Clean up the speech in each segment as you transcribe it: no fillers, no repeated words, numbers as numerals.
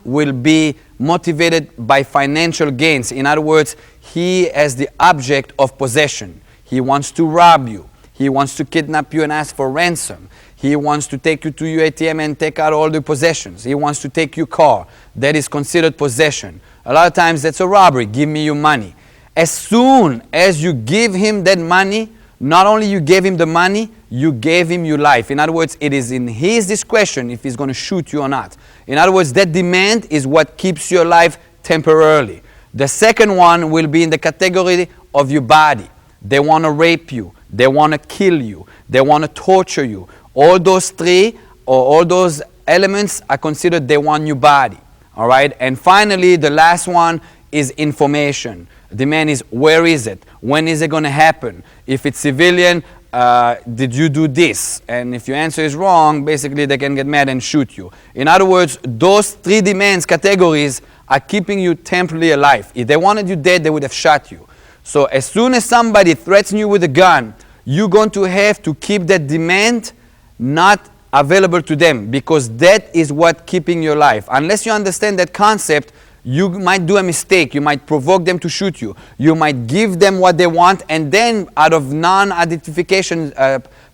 will be motivated by financial gains. In other words, he has the object of possession. He wants to rob you. He wants to kidnap you and ask for ransom. He wants to take you to your ATM and take out all the possessions. He wants to take your car. That is considered possession. A lot of times that's a robbery. Give me your money. As soon as you give him that money, not only you gave him the money, you gave him your life. In other words, it is in his discretion if he's going to shoot you or not. In other words, that demand is what keeps you alive temporarily. The second one will be in the category of your body. They want to rape you. They want to kill you. They want to torture you. All those three or all those elements are considered they want your body. All right? And finally, the last one is information. The demand is, where is it? When is it going to happen? If it's civilian, did you do this? And if your answer is wrong, basically they can get mad and shoot you. In other words, those three demands categories are keeping you temporarily alive. If they wanted you dead, they would have shot you. So as soon as somebody threatens you with a gun, you're going to have to keep that demand not available to them, because that is what keeping you alive. Unless you understand that concept, you might do a mistake. You might provoke them to shoot you. You might give them what they want, and then out of non-identification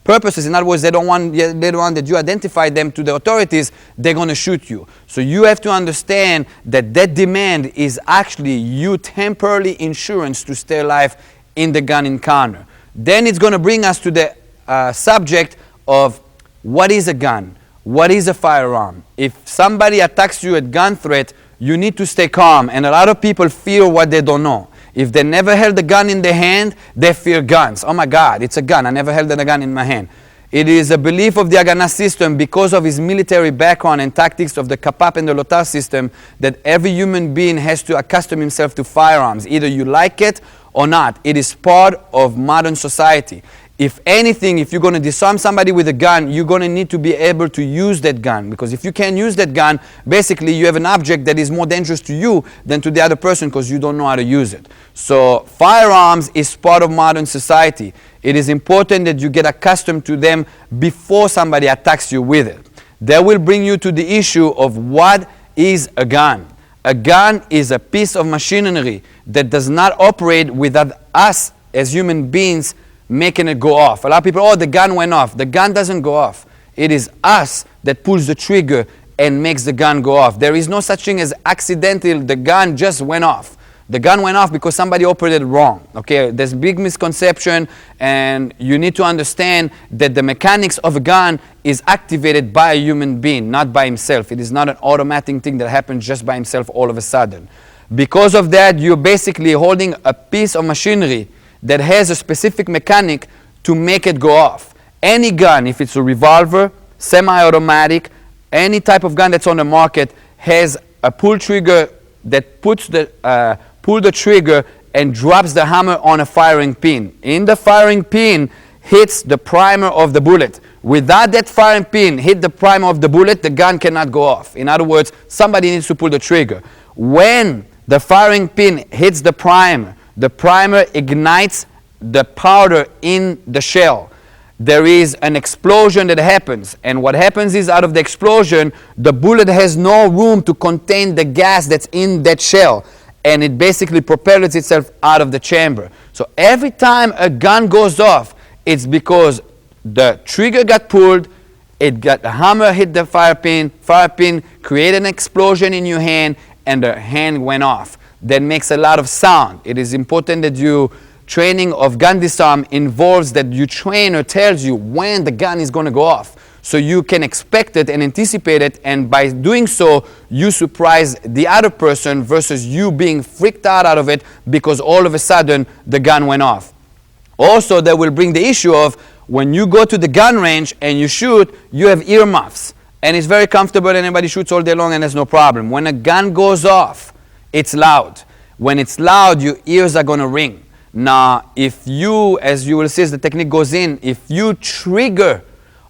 purposes, in other words, they don't want that you identify them to the authorities, they're going to shoot you. So you have to understand that that demand is actually you temporarily insurance to stay alive in the gun encounter. Then it's going to bring us to the subject of what is a gun? What is a firearm? If somebody attacks you at gun threat, you need to stay calm, and a lot of people fear what they don't know. If they never held a gun in their hand, they fear guns. Oh my God, it's a gun. I never held a gun in my hand. It is a belief of the Haganah system, because of his military background and tactics of the Kapap and the Lotar system, that every human being has to accustom himself to firearms. Either you like it or not. It is part of modern society. If anything, if you're going to disarm somebody with a gun, you're going to need to be able to use that gun. Because if you can't use that gun, basically you have an object that is more dangerous to you than to the other person, because you don't know how to use it. So firearms is part of modern society. It is important that you get accustomed to them before somebody attacks you with it. That will bring you to the issue of what is a gun. A gun is a piece of machinery that does not operate without us as human beings making it go off. A lot of people, oh, the gun went off. The gun doesn't go off. It is us that pulls the trigger and makes the gun go off. There is no such thing as accidental, the gun just went off. The gun went off because somebody operated wrong. Okay, there's big misconception, and you need to understand that the mechanics of a gun is activated by a human being, not by himself. It is not an automatic thing that happens just by himself all of a sudden. Because of that, you're basically holding a piece of machinery that has a specific mechanic to make it go off. Any gun, if it's a revolver, semi-automatic, any type of gun that's on the market has a pull trigger that puts the pull the trigger and drops the hammer on a firing pin. In the firing pin hits the primer of the bullet. Without that firing pin hit the primer of the bullet, the gun cannot go off. In other words, somebody needs to pull the trigger. When the firing pin hits the primer ignites the powder in the shell. There is an explosion that happens, and what happens is, out of the explosion, the bullet has no room to contain the gas that's in that shell, and it basically propels itself out of the chamber. So every time a gun goes off, it's because the trigger got pulled, the hammer hit the fire pin created an explosion in your hand, and the hand went off. That makes a lot of sound. It is important that you training of gun disarm involves that your trainer tells you when the gun is going to go off, so you can expect it and anticipate it, and by doing so you surprise the other person versus you being freaked out of it because all of a sudden the gun went off. Also, that will bring the issue of when you go to the gun range and you shoot, you have earmuffs, and it's very comfortable, anybody shoots all day long and there's no problem. When a gun goes off, it's loud. When it's loud, your ears are going to ring. Now, if you, as you will see as the technique goes in, if you trigger,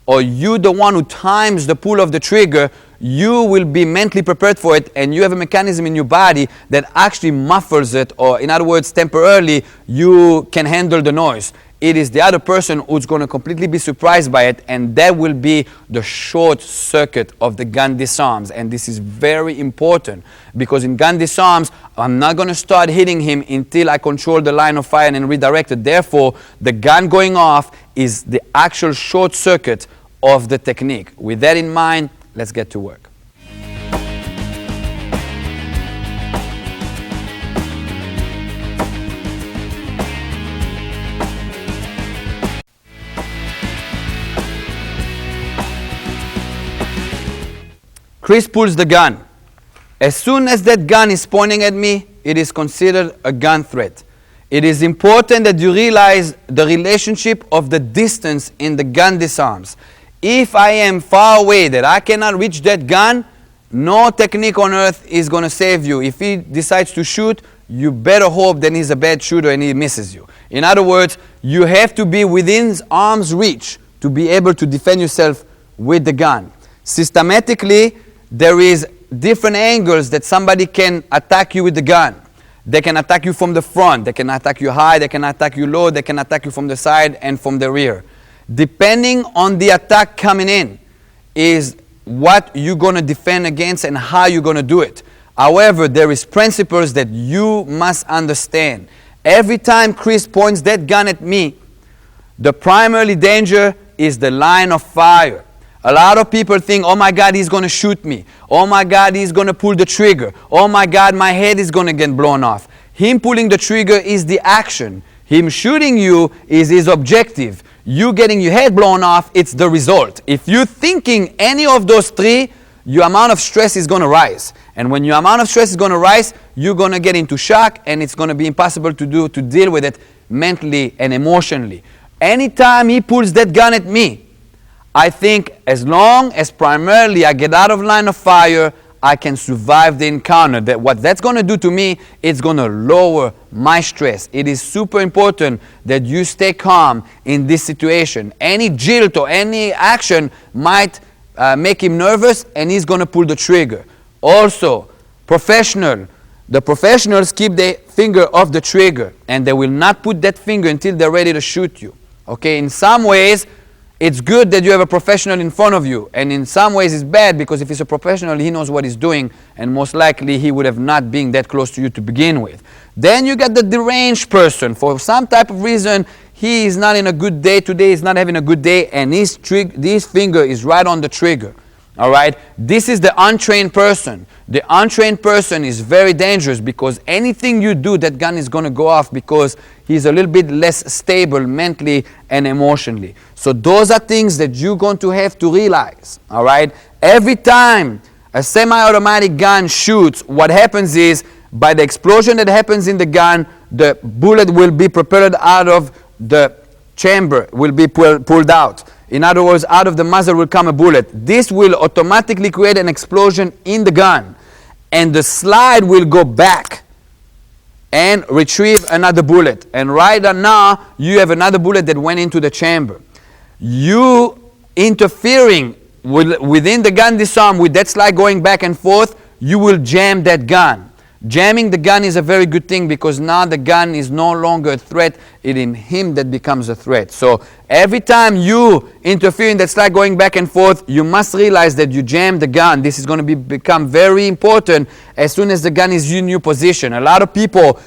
or you the one who times the pull of the trigger, you will be mentally prepared for it, and you have a mechanism in your body that actually muffles it, or in other words, temporarily, you can handle the noise. it is the other person who's going to completely be surprised by it, and that will be the short circuit of the gun disarms. And this is very important, because in gun disarms, I'm not going to start hitting him until I control the line of fire and redirect it. Therefore, the gun going off is the actual short circuit of the technique. With that in mind, let's get to work. Chris pulls the gun. As soon as that gun is pointing at me, it is considered a gun threat. It is important that you realize the relationship of the distance in the gun disarms. If I am far away, that I cannot reach that gun, no technique on earth is going to save you. If he decides to shoot, you better hope that he's a bad shooter and he misses you. In other words, you have to be within arm's reach to be able to defend yourself with the gun. Systematically, there is different angles that somebody can attack you with the gun. They can attack you from the front, they can attack you high, they can attack you low, they can attack you from the side and from the rear. Depending on the attack coming in is what you're going to defend against and how you're going to do it. However, there is principles that you must understand. Every time Chris points that gun at me, the primary danger is the line of fire. A lot of people think, oh my God, he's going to shoot me. Oh my God, he's going to pull the trigger. Oh my God, my head is going to get blown off. Him pulling the trigger is the action. Him shooting you is his objective. You getting your head blown off, it's the result. If you're thinking any of those three, your amount of stress is going to rise. And when your amount of stress is going to rise, you're going to get into shock, and it's going to be impossible to deal with it mentally and emotionally. Anytime he pulls that gun at me, I think as long as primarily I get out of line of fire, I can survive the encounter. What that's going to do to me, it's going to lower my stress. It is super important that you stay calm in this situation. Any jilt or any action might make him nervous, and he's going to pull the trigger. Also, the professionals keep their finger off the trigger, and they will not put that finger until they're ready to shoot you. Okay, in some ways, it's good that you have a professional in front of you, and in some ways it's bad, because if he's a professional, he knows what he's doing, and most likely he would have not been that close to you to begin with. Then you got the deranged person. For some type of reason, he is not in a good day today, he's not having a good day, and his finger is right on the trigger. All right? This is the untrained person. The untrained person is very dangerous, because anything you do, that gun is going to go off, because he's a little bit less stable mentally and emotionally. So those are things that you're going to have to realize. All right? Every time a semi-automatic gun shoots, what happens is, by the explosion that happens in the gun, the bullet will be propelled out of the chamber, will be pulled out. In other words, out of the muzzle will come a bullet. This will automatically create an explosion in the gun, and the slide will go back and retrieve another bullet. And right now, you have another bullet that went into the chamber. You interfering within the gun disarm with that slide going back and forth, you will jam that gun. Jamming the gun is a very good thing, because now the gun is no longer a threat, it is him that becomes a threat. So every time you interfere in that slide going back and forth, you must realize that you jam the gun. This is going to become very important as soon as the gun is in your position. A lot of people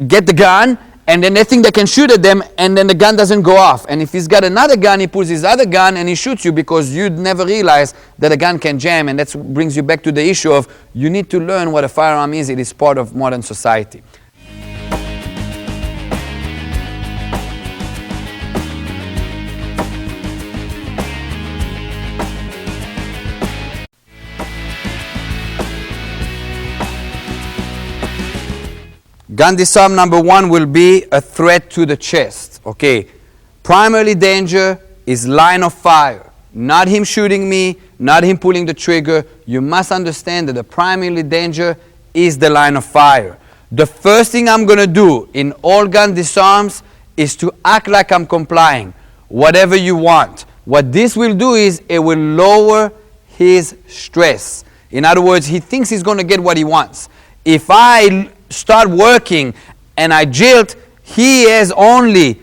get the gun, and then they think they can shoot at them, and then the gun doesn't go off. And if he's got another gun, he pulls his other gun and he shoots you, because you'd never realize that a gun can jam. And that brings you back to the issue of, you need to learn what a firearm is. It is part of modern society. Gun disarm number one will be a threat to the chest. Okay, primary danger is line of fire. Not him shooting me, not him pulling the trigger. You must understand that the primary danger is the line of fire. The first thing I'm going to do in all gun disarms is to act like I'm complying. Whatever you want. What this will do is it will lower his stress. In other words, he thinks he's going to get what he wants. If I start working and I jilt, he has only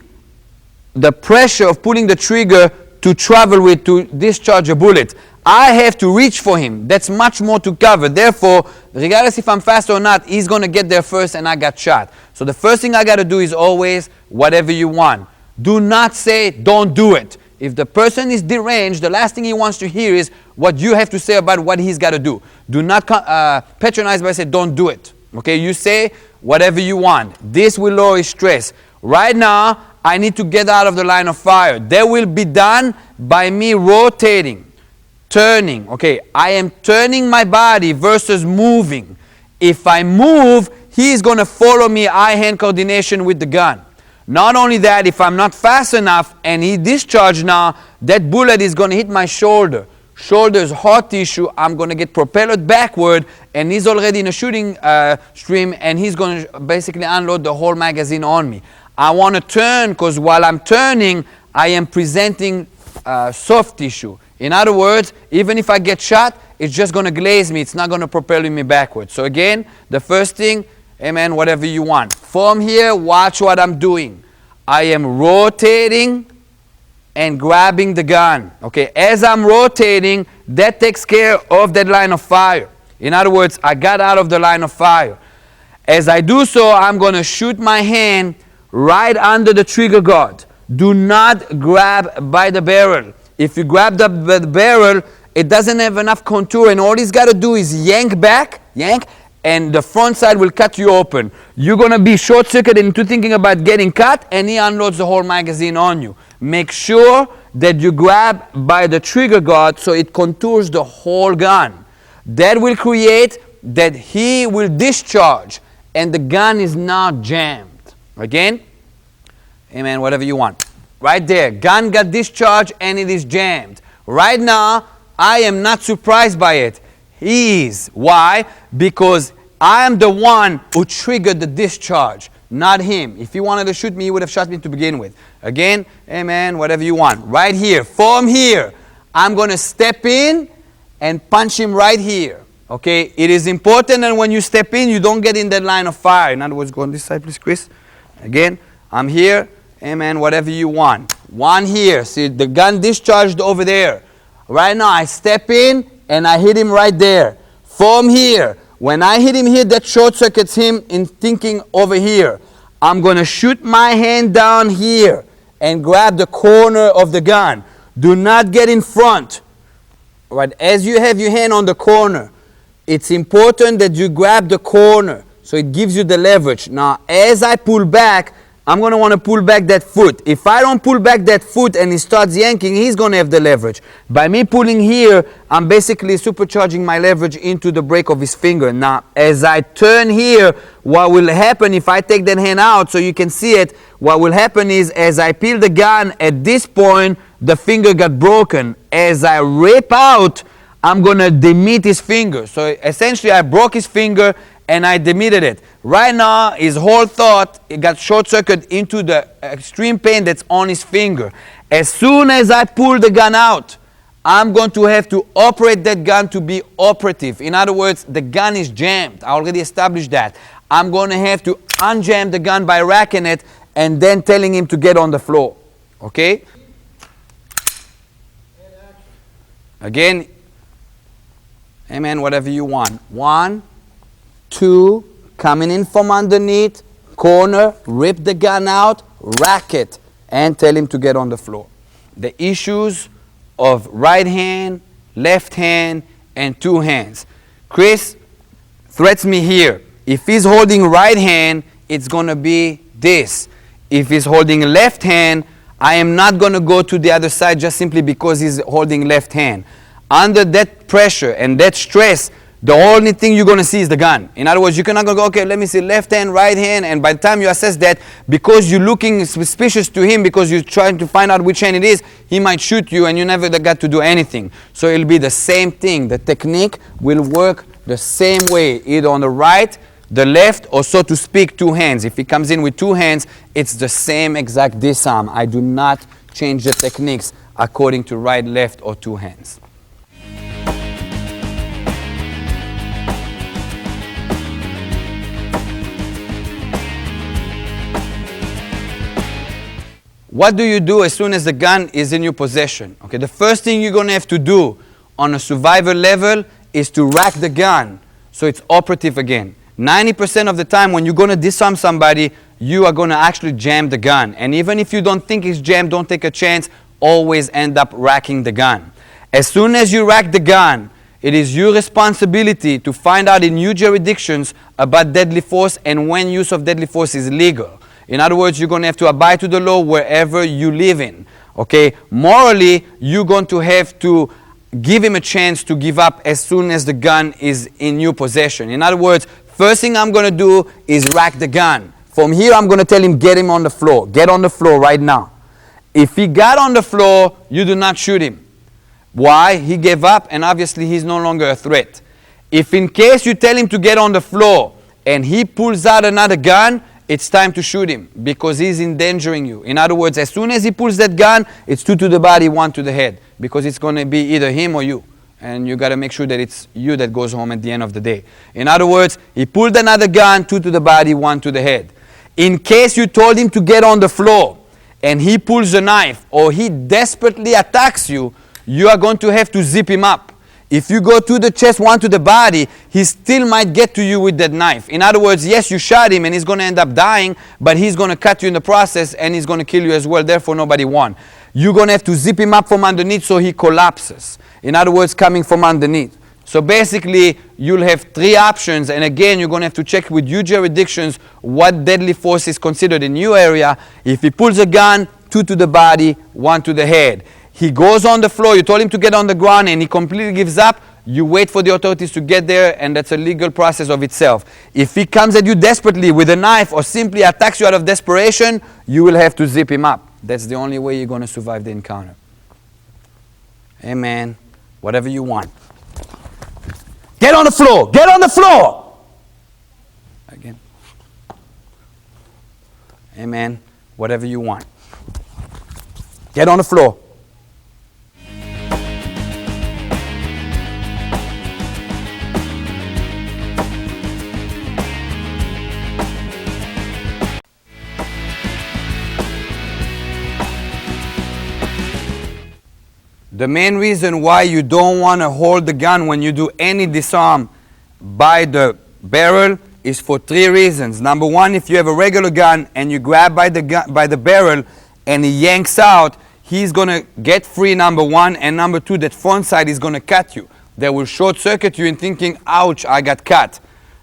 the pressure of pulling the trigger to travel with, to discharge a bullet. I have to reach for him. That's much more to cover. Therefore, regardless if I'm fast or not, he's going to get there first and I got shot. So the first thing I got to do is always whatever you want. Do not say don't do it. If the person is deranged, the last thing he wants to hear is what you have to say about what he's got to do. Do not patronize by saying don't do it. Okay, you say whatever you want. This will lower his stress. Right now, I need to get out of the line of fire. That will be done by me rotating, turning. Okay, I am turning my body versus moving. If I move, he's going to follow me eye-hand coordination with the gun. Not only that, if I'm not fast enough and he discharged now, that bullet is going to hit my shoulder. Shoulder is hard tissue. I'm going to get propelled backward, and he's already in a shooting stream, and he's going to basically unload the whole magazine on me. I want to turn, because while I'm turning, I am presenting soft tissue. In other words, even if I get shot, it's just going to glaze me. It's not going to propel me backwards. So again, the first thing, amen, whatever you want. From here, watch what I'm doing. I am rotating and grabbing the gun. Okay, as I'm rotating, that takes care of that line of fire. In other words, I got out of the line of fire. As I do so, I'm going to shoot my hand right under the trigger guard. Do not grab by the barrel. If you grab the barrel, it doesn't have enough contour, and all he's got to do is yank back, and the front side will cut you open. You're going to be short-circuited into thinking about getting cut, and he unloads the whole magazine on you. Make sure that you grab by the trigger guard so it contours the whole gun. That will create that he will discharge, and the gun is not jammed. Again, amen, whatever you want. Right there, gun got discharged and it is jammed. Right now, I am not surprised by it. He is. Why? Because I am the one who triggered the discharge, not him. If he wanted to shoot me, he would have shot me to begin with. Again, amen, whatever you want. Right here, from here, I'm going to step in and punch him right here. Okay, it is important that when you step in, you don't get in that line of fire. In other words, go on this side, please, Chris. Again, I'm here, amen, whatever you want. One here, see the gun discharged over there. Right now, I step in and I hit him right there. From here, when I hit him here, that short circuits him in thinking over here. I'm going to shoot my hand down here and grab the corner of the gun. Do not get in front. Right, as you have your hand on the corner, it's important that you grab the corner so it gives you the leverage. Now, as I pull back, I'm going to want to pull back that foot. If I don't pull back that foot and he starts yanking, he's going to have the leverage. By me pulling here, I'm basically supercharging my leverage into the break of his finger. Now, as I turn here, what will happen if I take that hand out so you can see it, what will happen is as I peel the gun, at this point, the finger got broken. As I rip out, I'm going to demit his finger. So essentially, I broke his finger and I demitted it. Right now, his whole thought, it got short-circuited into the extreme pain that's on his finger. As soon as I pull the gun out, I'm going to have to operate that gun to be operative. In other words, the gun is jammed. I already established that. I'm going to have to unjam the gun by racking it and then telling him to get on the floor. Okay? Again, amen, whatever you want. 1, 2, coming in from underneath, corner, rip the gun out, rack it, and tell him to get on the floor. The issues of right hand, left hand, and 2 hands. Chris threats me here. If he's holding right hand, it's going to be this. If he's holding left hand, I am not going to go to the other side just simply because he's holding left hand. Under that pressure and that stress, the only thing you're going to see is the gun. In other words, you cannot go, okay, let me see left hand, right hand, and by the time you assess that, because you're looking suspicious to him, because you're trying to find out which hand it is, he might shoot you and you never got to do anything. So it'll be the same thing. The technique will work the same way, either on the right, the left, or so to speak, 2 hands. If he comes in with 2 hands, it's the same exact disarm. I do not change the techniques according to right, left, or 2 hands. what do you do as soon as the gun is in your possession? Okay, the first thing you're going to have to do on a survival level is to rack the gun so it's operative again. 90% of the time when you're going to disarm somebody, you are going to actually jam the gun. And even if you don't think it's jammed, don't take a chance, always end up racking the gun. As soon as you rack the gun, it is your responsibility to find out in new jurisdictions about deadly force and when use of deadly force is legal. In other words, you're going to have to abide to the law wherever you live in. Okay? Morally, you're going to have to give him a chance to give up as soon as the gun is in your possession. In other words, first thing I'm going to do is rack the gun. From here, I'm going to tell him, get him on the floor. Get on the floor right now. If he got on the floor, you do not shoot him. Why? He gave up, and obviously he's no longer a threat. If in case you tell him to get on the floor and he pulls out another gun, it's time to shoot him because he's endangering you. In other words, as soon as he pulls that gun, it's 2 to the body, 1 to the head, because it's going to be either him or you. And you got to make sure that it's you that goes home at the end of the day. In other words, he pulled another gun, 2 to the body, 1 to the head. In case you told him to get on the floor and he pulls a knife or he desperately attacks you, you are going to have to zip him up. If you go to the chest, 1 to the body, he still might get to you with that knife. In other words, yes, you shot him and he's going to end up dying, but he's going to cut you in the process and he's going to kill you as well. Therefore, nobody won. You're going to have to zip him up from underneath so he collapses. In other words, coming from underneath. So basically, you'll have 3 options. And again, you're going to have to check with your jurisdictions what deadly force is considered in your area. If he pulls a gun, 2 to the body, 1 to the head. He goes on the floor, you told him to get on the ground and he completely gives up, you wait for the authorities to get there and that's a legal process of itself. If he comes at you desperately with a knife or simply attacks you out of desperation, you will have to zip him up. That's the only way you're going to survive the encounter. Amen. Whatever you want. Get on the floor! Get on the floor! Again. Amen. Whatever you want. Get on the floor. The main reason why you don't want to hold the gun when you do any disarm by the barrel is for 3 reasons. Number 1, if you have a regular gun and you grab by the barrel and he yanks out, he's going to get free, number 1, and number 2, that front side is going to cut you. They will short circuit you in thinking, ouch, I got cut.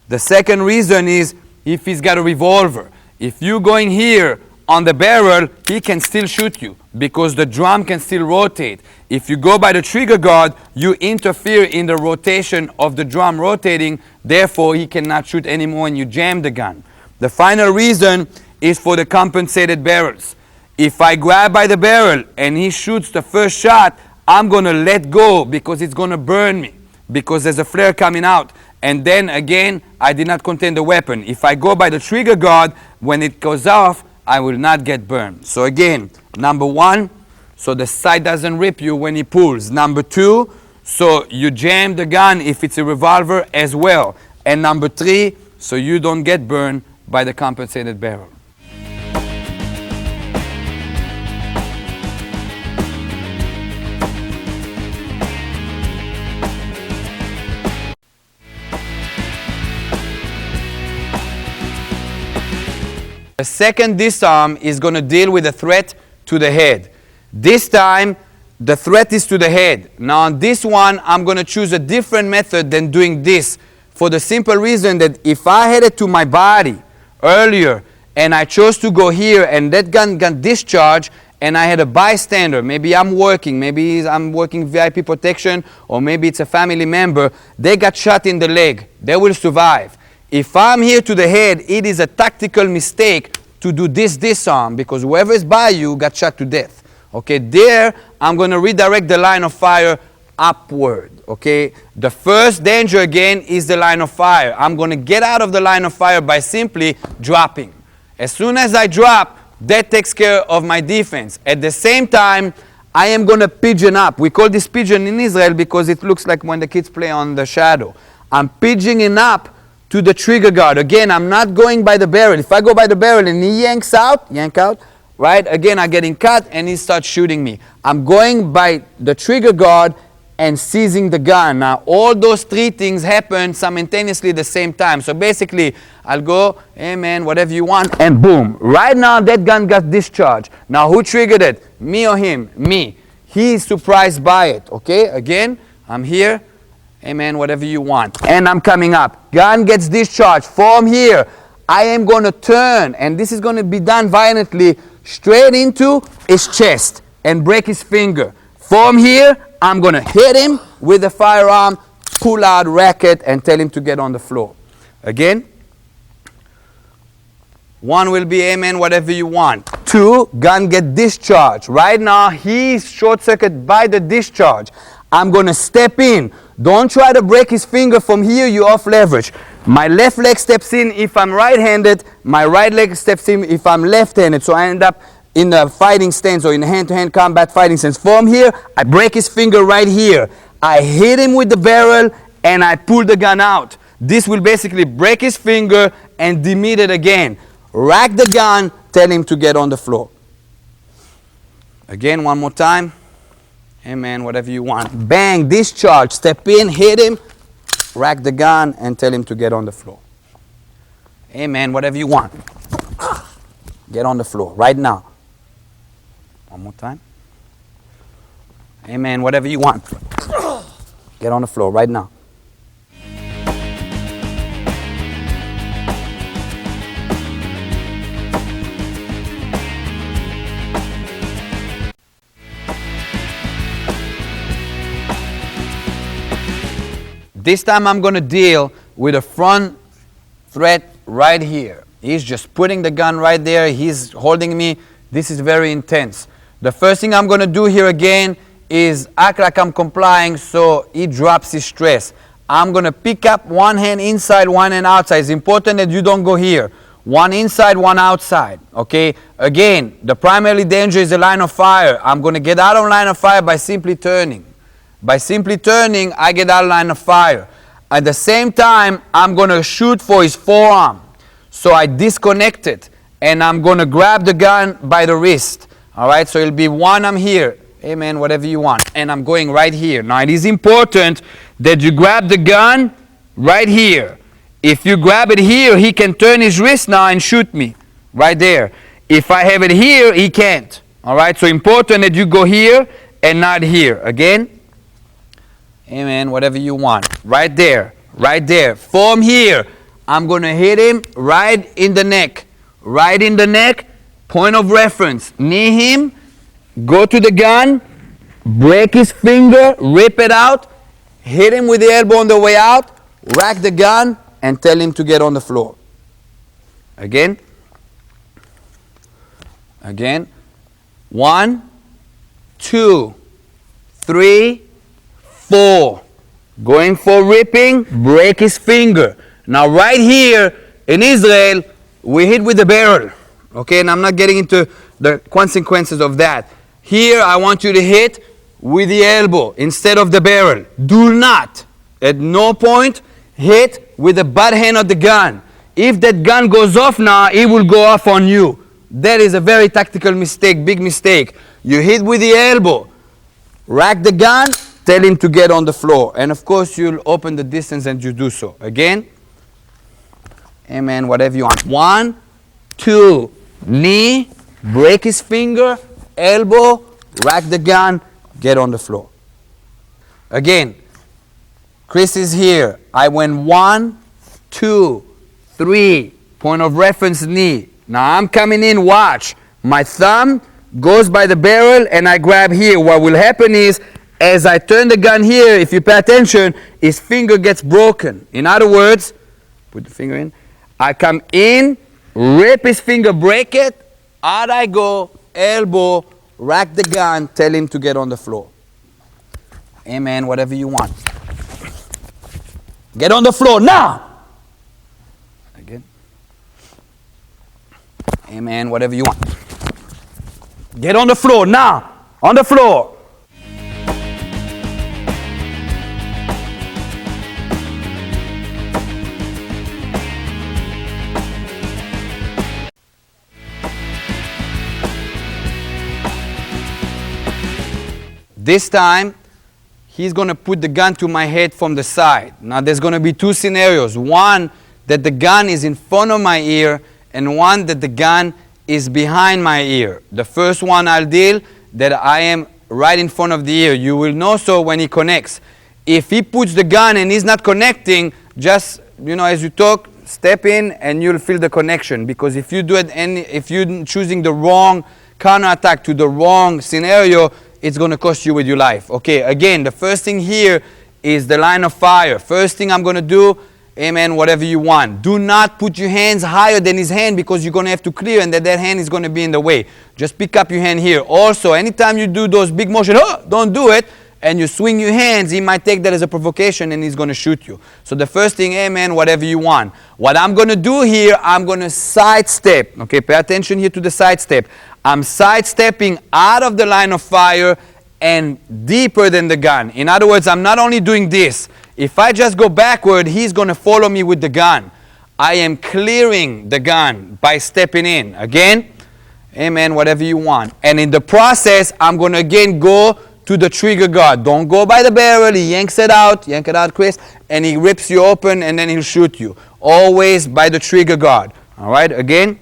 The second reason is if he's got a revolver. If you're going here on the barrel, he can still shoot you because the drum can still rotate. If you go by the trigger guard, you interfere in the rotation of the drum rotating, therefore he cannot shoot anymore when you jam the gun. The final reason is for the compensated barrels. If I grab by the barrel and he shoots the first shot, I'm going to let go because it's going to burn me because there's a flare coming out. And then again, I did not contain the weapon. If I go by the trigger guard, when it goes off, I will not get burned. So again, number 1, so the sight doesn't rip you when he pulls. Number 2, so you jam the gun if it's a revolver as well. And number 3, so you don't get burned by the compensated barrel. The second disarm is going to deal with a threat to the head. This time, the threat is to the head. Now on this one, I'm going to choose a different method than doing this for the simple reason that if I had it to my body earlier and I chose to go here and that gun got discharged and I had a bystander, maybe I'm working VIP protection or maybe it's a family member, they got shot in the leg, they will survive. If I'm here to the head, it is a tactical mistake to do this disarm because whoever is by you got shot to death. Okay, there I'm going to redirect the line of fire upward. Okay, the first danger again is the line of fire. I'm going to get out of the line of fire by simply dropping. As soon as I drop, that takes care of my defense. At the same time, I am going to pigeon up. We call this pigeon in Israel because it looks like when the kids play on the shadow. I'm pigeoning up to the trigger guard. Again, I'm not going by the barrel. If I go by the barrel and he yank out, right? Again, I'm getting cut and he starts shooting me. I'm going by the trigger guard and seizing the gun. Now, all those three things happen simultaneously at the same time. So basically, I'll go, hey man, whatever you want, and boom. Right now, that gun got discharged. Now, who triggered it? Me or him? Me. He's surprised by it, okay? Again, I'm here, hey man, whatever you want. And I'm coming up. Gun gets discharged. From here, I am going to turn, and this is going to be done violently, straight into his chest and break his finger. From here, I'm going to hit him with the firearm, pull out racket, and tell him to get on the floor. Again. One will be, hey man, whatever you want. Two, gun get discharged. Right now, he's short-circuited by the discharge. I'm going to step in. Don't try to break his finger from here, you're off leverage. My left leg steps in if I'm right-handed. My right leg steps in if I'm left-handed. So I end up in a fighting stance or in a hand-to-hand combat fighting stance. From here, I break his finger right here. I hit him with the barrel and I pull the gun out. This will basically break his finger and demit it again. Rack the gun, tell him to get on the floor. Again, one more time. Hey man, whatever you want. Bang, discharge, step in, hit him, rack the gun and tell him to get on the floor. Hey man, whatever you want. Get on the floor right now. One more time. Hey man, whatever you want. Get on the floor right now. This time I'm going to deal with a front threat right here. He's just putting the gun right there. He's holding me. This is very intense. The first thing I'm going to do here again is act like I'm complying so he drops his stress. I'm going to pick up one hand inside, one hand outside. It's important that you don't go here. One inside, one outside. Okay? Again, the primary danger is the line of fire. I'm going to get out of line of fire by simply turning. By simply turning, I get out of line of fire. At the same time, I'm going to shoot for his forearm. So I disconnect it, and I'm going to grab the gun by the wrist. All right, so it'll be one, I'm here. Hey man, whatever you want. And I'm going right here. Now, it is important that you grab the gun right here. If you grab it here, he can turn his wrist now and shoot me right there. If I have it here, he can't. All right, so important that you go here and not here. Again. Hey man, whatever you want. Right there. Right there. From here, I'm going to hit him right in the neck. Right in the neck. Point of reference. Knee him. Go to the gun. Break his finger. Rip it out. Hit him with the elbow on the way out. Rack the gun and tell him to get on the floor. Again. Again. 1, 2, 3, 4. Going for ripping, break his finger. Now right here in Israel, we hit with the barrel. Okay, and I'm not getting into the consequences of that. Here I want you to hit with the elbow instead of the barrel. Do not, at no point, hit with the butt hand of the gun. If that gun goes off now, it will go off on you. That is a very tactical mistake, big mistake. You hit with the elbow, rack the gun, tell him to get on the floor. And of course, you'll open the distance and you do so. Again. Amen, whatever you want. 1, 2, knee, break his finger, elbow, rack the gun, get on the floor. Again, Chris is here. I went 1, 2, 3, point of reference, knee. Now I'm coming in, watch. My thumb goes by the barrel and I grab here. What will happen is, as I turn the gun here, if you pay attention, his finger gets broken. In other words, put the finger in. I come in, rip his finger, break it. Out I go, elbow, rack the gun, tell him to get on the floor. Amen, whatever you want. Get on the floor now. Again. Amen, whatever you want. Get on the floor now. On the floor. This time, he's going to put the gun to my head from the side. Now there's going to be two scenarios. One, that the gun is in front of my ear, and one that the gun is behind my ear. The first one I'll deal, that I am right in front of the ear. You will know so when he connects. If he puts the gun and he's not connecting, just, as you talk, step in and you'll feel the connection. Because if you do it, and if you're choosing the wrong counterattack to the wrong scenario, it's going to cost you with your life. Okay, again, the first thing here is the line of fire. First thing I'm going to do, amen, whatever you want. Do not put your hands higher than his hand, because you're going to have to clear, and that hand is going to be in the way. Just pick up your hand here. Also, anytime you do those big motions, don't do it, and you swing your hands, he might take that as a provocation and he's going to shoot you. So the first thing, amen, whatever you want. What I'm going to do here, I'm going to sidestep. Okay, pay attention here to the sidestep. I'm sidestepping out of the line of fire and deeper than the gun. In other words, I'm not only doing this. If I just go backward, he's going to follow me with the gun. I am clearing the gun by stepping in. Again, amen, whatever you want. And in the process, I'm going to again go to the trigger guard. Don't go by the barrel. He yanks it out, Chris, and he rips you open, and then he'll shoot you. Always by the trigger guard. All right, again,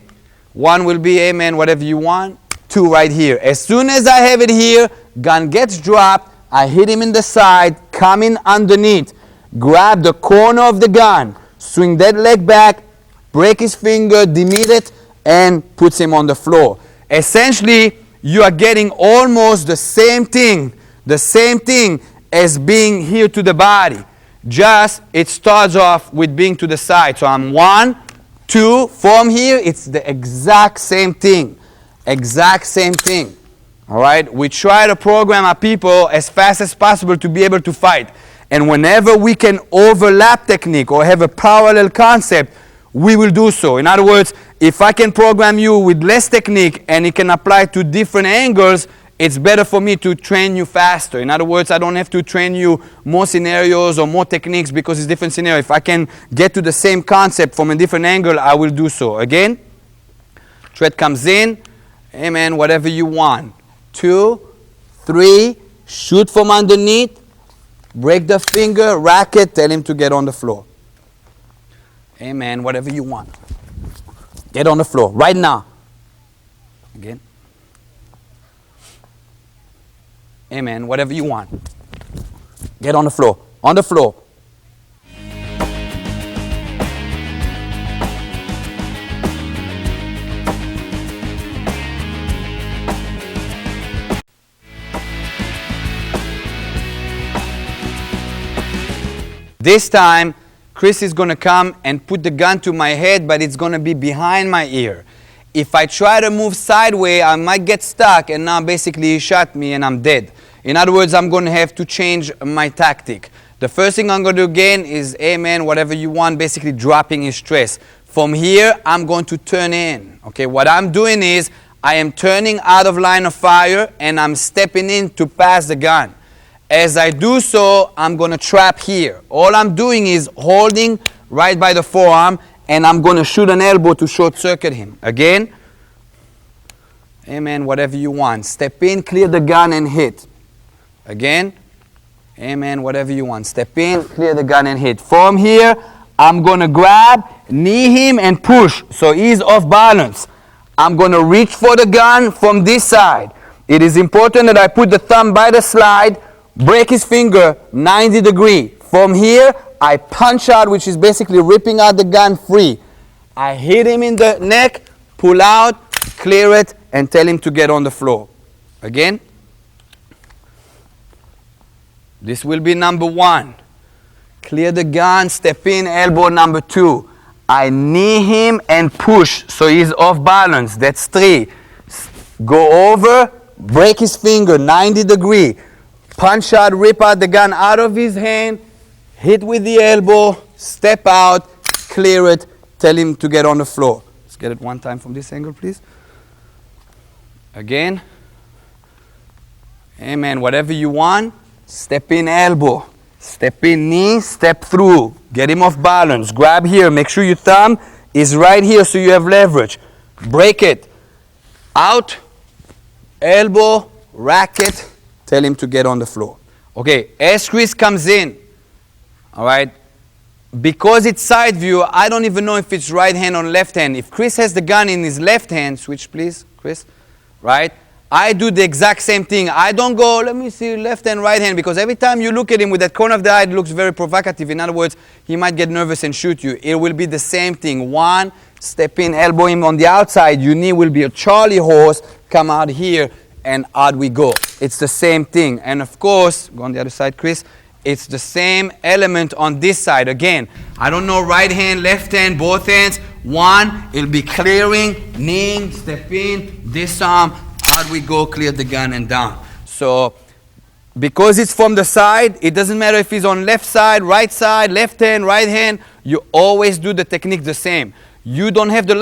one will be, amen, whatever you want. Two right here. As soon as I have it here, gun gets dropped, I hit him in the side, come in underneath, grab the corner of the gun, swing that leg back, break his finger, demit it, and puts him on the floor. Essentially, you are getting almost the same thing as being here to the body. Just it starts off with being to the side. So I'm 1, 2, from here, it's the exact same thing. Exact same thing. All right? We try to program our people as fast as possible to be able to fight. And whenever we can overlap technique or have a parallel concept, we will do so. In other words, if I can program you with less technique and it can apply to different angles, it's better for me to train you faster. In other words, I don't have to train you more scenarios or more techniques because it's different scenario. If I can get to the same concept from a different angle, I will do so. Again, thread comes in, amen, whatever you want. 2, 3, shoot from underneath, break the finger, rack it, tell him to get on the floor. Amen, whatever you want. Get on the floor, right now. Again. Amen, whatever you want. Get on the floor, on the floor. This time, Chris is going to come and put the gun to my head, but it's going to be behind my ear. If I try to move sideways, I might get stuck, and now basically he shot me and I'm dead. In other words, I'm going to have to change my tactic. The first thing I'm going to do again is, amen, whatever you want, basically dropping his stress. From here, I'm going to turn in. Okay, what I'm doing is, I am turning out of line of fire, and I'm stepping in to pass the gun. As I do so, I'm going to trap here. All I'm doing is holding right by the forearm, and I'm going to shoot an elbow to short circuit him. Again, amen, whatever you want. Step in, clear the gun, and hit. Again, amen, whatever you want. Step in, clear the gun, and hit. From here, I'm going to grab, knee him, and push. So he's off balance. I'm going to reach for the gun from this side. It is important that I put the thumb by the slide, break his finger 90 degrees. From here, I punch out, which is basically ripping out the gun free. I hit him in the neck, pull out, clear it, and tell him to get on the floor. Again. This will be number 1. Clear the gun, step in, elbow number 2. I knee him and push, so he's off balance. That's 3. Go over, break his finger 90 degrees. Punch out, rip out the gun out of his hand, hit with the elbow, step out, clear it, tell him to get on the floor. Let's get it one time from this angle, please. Again. Amen, whatever you want. Step in elbow, step in knee, step through. Get him off balance. Grab here, make sure your thumb is right here so you have leverage. Break it. Out, elbow, rack it. tell him to get on the floor. Okay, as Chris comes in, all right, because it's side view, I don't even know if it's right hand or left hand. If Chris has the gun in his left hand, switch please, Chris, right? I do the exact same thing. I don't go, let me see, left hand, right hand, because every time you look at him with that corner of the eye, it looks very provocative. In other words, he might get nervous and shoot you. It will be the same thing. One, step in, elbow him on the outside. Your knee will be a Charlie horse, come out here, and out we go. It's the same thing. And of course, go on the other side, Chris. It's the same element on this side. Again, I don't know right hand, left hand, both hands. One, it'll be clearing, kneeing, step in, disarm, out we go, clear the gun and down. So, because it's from the side, it doesn't matter if he's on left side, right hand, right hand, you always do the technique the same. You don't have the